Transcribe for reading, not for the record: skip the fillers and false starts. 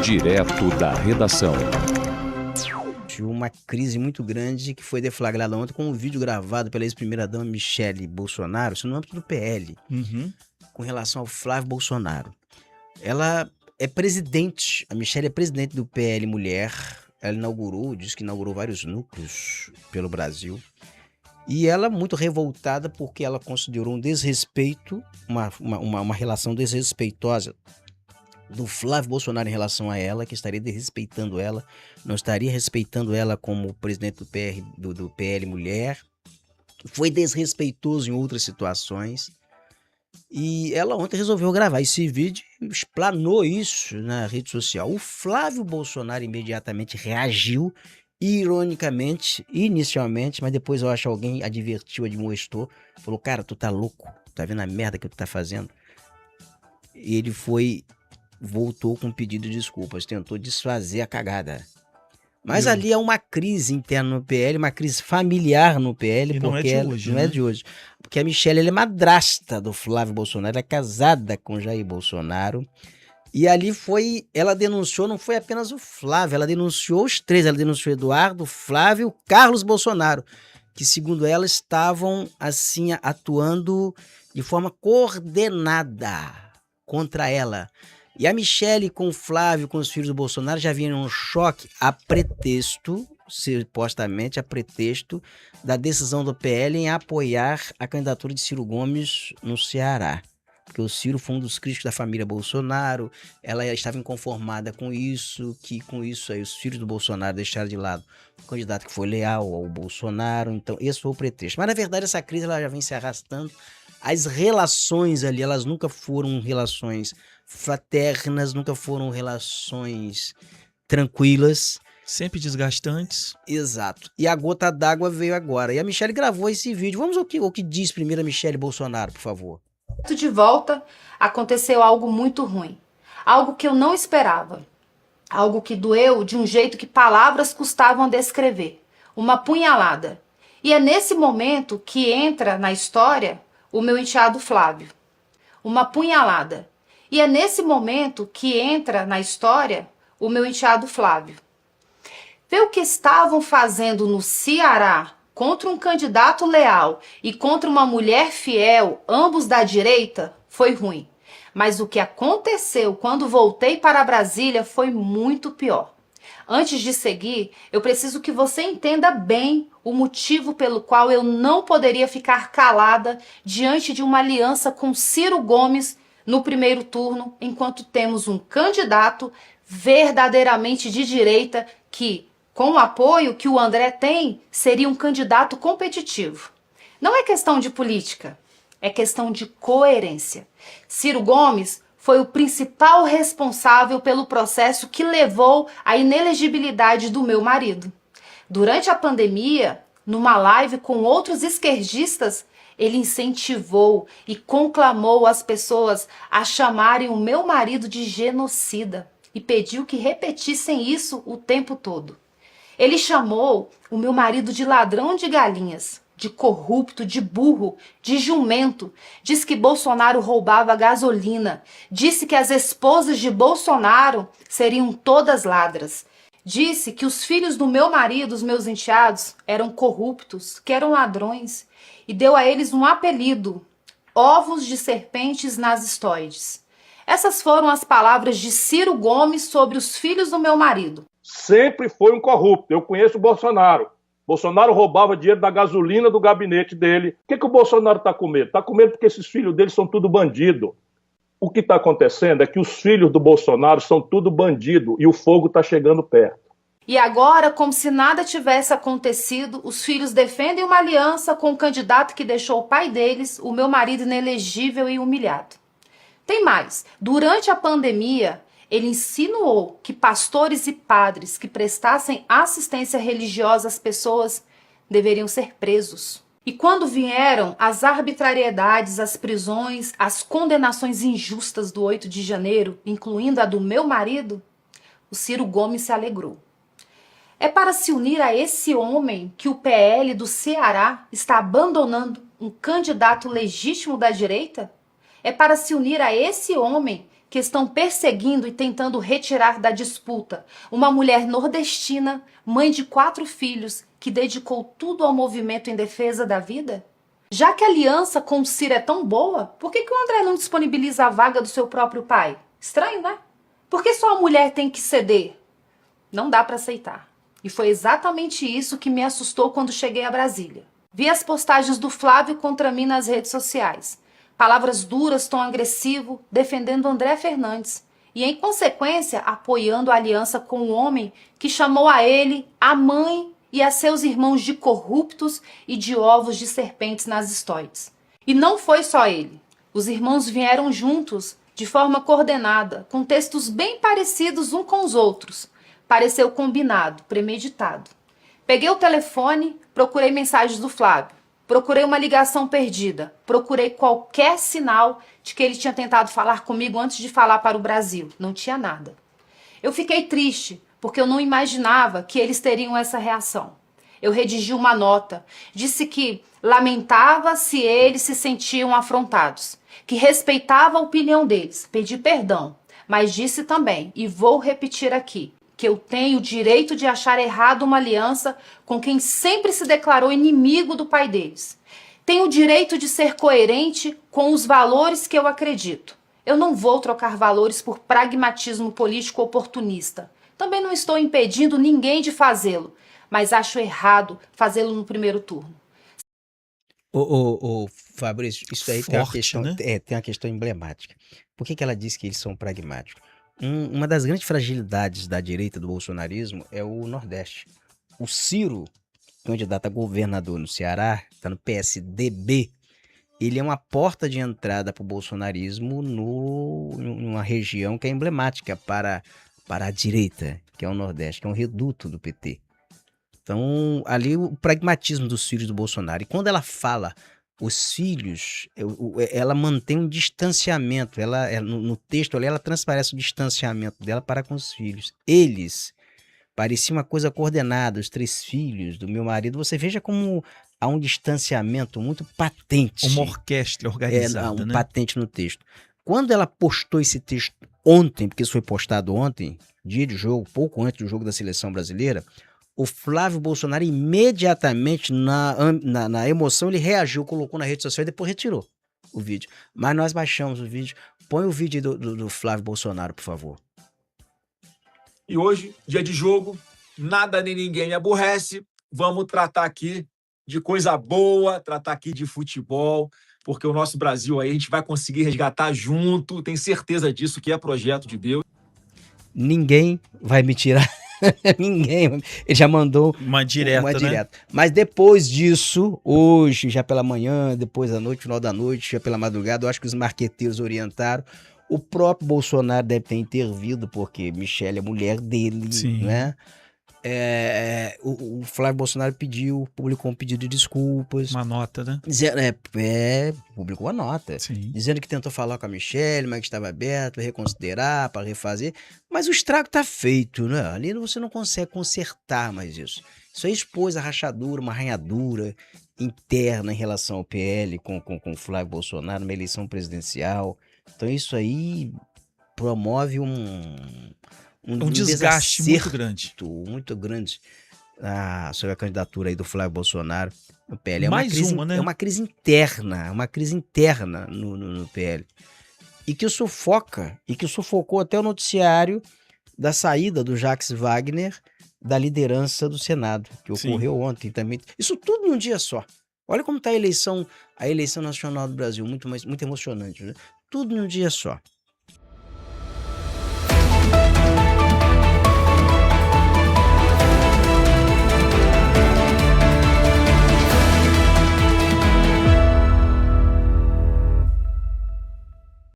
Direto da redação. Uma crise muito grande que foi deflagrada ontem com um vídeo gravado pela ex-primeira-dama Michele Bolsonaro, isso no âmbito do PL, com relação ao Flávio Bolsonaro. Ela é presidente, a Michele é presidente do PL Mulher, ela disse que inaugurou vários núcleos pelo Brasil, e ela muito revoltada porque ela considerou um desrespeito, uma relação desrespeitosa do Flávio Bolsonaro em relação a ela, que estaria desrespeitando ela, não estaria respeitando ela como presidente do PL Mulher, foi desrespeitoso em outras situações, e ela ontem resolveu gravar esse vídeo e explanou isso na rede social. O Flávio Bolsonaro imediatamente reagiu, ironicamente, inicialmente, mas depois eu acho que alguém advertiu, admoestou, falou, cara, tu tá louco, tá vendo a merda que tu tá fazendo? E ele voltou com um pedido de desculpas, tentou desfazer a cagada. Mas ali é uma crise interna no PL, uma crise familiar no PL, E porque não é de hoje. Porque a Michele ela é madrasta do Flávio Bolsonaro, ela é casada com Jair Bolsonaro. E ali ela denunciou, não foi apenas o Flávio, ela denunciou os três, ela denunciou Eduardo, Flávio, Carlos Bolsonaro, que segundo ela estavam assim atuando de forma coordenada contra ela. E a Michele com o Flávio, com os filhos do Bolsonaro, já vinham um choque a pretexto, supostamente a pretexto, da decisão do PL em apoiar a candidatura de Ciro Gomes no Ceará. Porque o Ciro foi um dos críticos da família Bolsonaro, ela estava inconformada com isso, que com isso aí os filhos do Bolsonaro deixaram de lado o candidato que foi leal ao Bolsonaro, então esse foi o pretexto. Mas na verdade essa crise ela já vem se arrastando, as relações ali, elas nunca foram relações fraternas, nunca foram relações tranquilas. Sempre desgastantes. Exato. E a gota d'água veio agora. E a Michele gravou esse vídeo. Vamos ao que diz primeiro a Michele Bolsonaro, por favor. De volta, aconteceu algo muito ruim. Algo que eu não esperava. Algo que doeu de um jeito que palavras custavam a descrever. Uma punhalada. E é nesse momento que entra na história o meu enteado Flávio. Uma punhalada. E é nesse momento que entra na história o meu enteado Flávio. Ver o que estavam fazendo no Ceará contra um candidato leal e contra uma mulher fiel, ambos da direita, foi ruim. Mas o que aconteceu quando voltei para Brasília foi muito pior. Antes de seguir, eu preciso que você entenda bem o motivo pelo qual eu não poderia ficar calada diante de uma aliança com Ciro Gomes no primeiro turno, enquanto temos um candidato verdadeiramente de direita que, com o apoio que o André tem, seria um candidato competitivo. Não é questão de política, é questão de coerência. Ciro Gomes foi o principal responsável pelo processo que levou à inelegibilidade do meu marido. Durante a pandemia, numa live com outros esquerdistas, ele incentivou e conclamou as pessoas a chamarem o meu marido de genocida e pediu que repetissem isso o tempo todo. Ele chamou o meu marido de ladrão de galinhas, de corrupto, de burro, de jumento. Disse que Bolsonaro roubava gasolina. Disse que as esposas de Bolsonaro seriam todas ladras. Disse que os filhos do meu marido, os meus enteados, eram corruptos, que eram ladrões. E deu a eles um apelido, ovos de serpentes nazistoides. Essas foram as palavras de Ciro Gomes sobre os filhos do meu marido. Sempre foi um corrupto. Eu conheço o Bolsonaro. Bolsonaro roubava dinheiro da gasolina do gabinete dele. O que o Bolsonaro está com medo? Está com medo porque esses filhos dele são tudo bandido. O que está acontecendo é que os filhos do Bolsonaro são tudo bandido e o fogo está chegando perto. E agora, como se nada tivesse acontecido, os filhos defendem uma aliança com o candidato que deixou o pai deles, o meu marido, inelegível e humilhado. Tem mais. Durante a pandemia, ele insinuou que pastores e padres que prestassem assistência religiosa às pessoas deveriam ser presos. E quando vieram as arbitrariedades, as prisões, as condenações injustas do 8 de janeiro, incluindo a do meu marido, o Ciro Gomes se alegrou. É para se unir a esse homem que o PL do Ceará está abandonando um candidato legítimo da direita? É para se unir a esse homem que estão perseguindo e tentando retirar da disputa uma mulher nordestina, mãe de 4 filhos, que dedicou tudo ao movimento em defesa da vida? Já que a aliança com o Ciro é tão boa, por que o André não disponibiliza a vaga do seu próprio pai? Estranho, né? Por que só a mulher tem que ceder? Não dá para aceitar. E foi exatamente isso que me assustou quando cheguei a Brasília. Vi as postagens do Flávio contra mim nas redes sociais. Palavras duras, tom agressivo, defendendo André Fernandes. E, em consequência, apoiando a aliança com o homem que chamou a ele, a mãe e a seus irmãos de corruptos e de ovos de serpentes nas estoides. E não foi só ele. Os irmãos vieram juntos, de forma coordenada, com textos bem parecidos uns com os outros. Pareceu combinado, premeditado. Peguei o telefone, procurei mensagens do Flávio. Procurei uma ligação perdida. Procurei qualquer sinal de que ele tinha tentado falar comigo antes de falar para o Brasil. Não tinha nada. Eu fiquei triste, porque eu não imaginava que eles teriam essa reação. Eu redigi uma nota. Disse que lamentava se eles se sentiam afrontados, que respeitava a opinião deles. Pedi perdão, mas disse também, e vou repetir aqui, que eu tenho o direito de achar errado uma aliança com quem sempre se declarou inimigo do pai deles. Tenho o direito de ser coerente com os valores que eu acredito. Eu não vou trocar valores por pragmatismo político oportunista. Também não estou impedindo ninguém de fazê-lo, mas acho errado fazê-lo no primeiro turno. Fabrício, isso aí Forte, tem uma questão, né? tem uma questão emblemática. Por que ela diz que eles são pragmáticos? Uma das grandes fragilidades da direita do bolsonarismo é o Nordeste. O Ciro, candidato a governador no Ceará, está no PSDB, ele é uma porta de entrada para o bolsonarismo numa região que é emblemática para a direita, que é o Nordeste, que é um reduto do PT. Então, ali o pragmatismo dos filhos do Bolsonaro. E quando ela fala os filhos, ela mantém um distanciamento. No texto ali, ela transparece o distanciamento dela para com os filhos. Eles, parecia uma coisa coordenada, os 3 filhos do meu marido. Você veja como há um distanciamento muito patente. Uma orquestra organizada, né? Patente no texto. Quando ela postou esse texto ontem, porque isso foi postado ontem, dia de jogo, pouco antes do jogo da seleção brasileira, o Flávio Bolsonaro imediatamente, na emoção, ele reagiu, colocou na rede social e depois retirou o vídeo. Mas nós baixamos o vídeo. Põe o vídeo do Flávio Bolsonaro, por favor. E hoje, dia de jogo, nada nem ninguém me aborrece. Vamos tratar aqui de coisa boa, tratar aqui de futebol, porque o nosso Brasil aí a gente vai conseguir resgatar junto, tenho certeza disso, que é projeto de Deus. Ninguém vai me tirar. Ninguém. Ele já mandou uma direta, né? Mas depois disso, hoje, já pela manhã, depois da noite, final da noite, já pela madrugada, eu acho que os marqueteiros orientaram. O próprio Bolsonaro deve ter intervido, porque Michele é mulher dele, Sim. Né? O Flávio Bolsonaro publicou um pedido de desculpas. Uma nota, né? Publicou uma nota. Sim. Dizendo que tentou falar com a Michele, mas que estava aberto para reconsiderar, para refazer. Mas o estrago está feito, né? Ali você não consegue consertar mais isso. Isso aí expôs a rachadura, uma arranhadura interna em relação ao PL com o Flávio Bolsonaro numa eleição presidencial. Então isso aí promove um desgaste muito grande sobre a candidatura aí do Flávio Bolsonaro no PL. É né? É uma crise interna no PL. E que sufocou até o noticiário da saída do Jacques Wagner da liderança do Senado, que ocorreu ontem também. Isso tudo num dia só. Olha como está a eleição nacional do Brasil, muito emocionante, né? Tudo num dia só.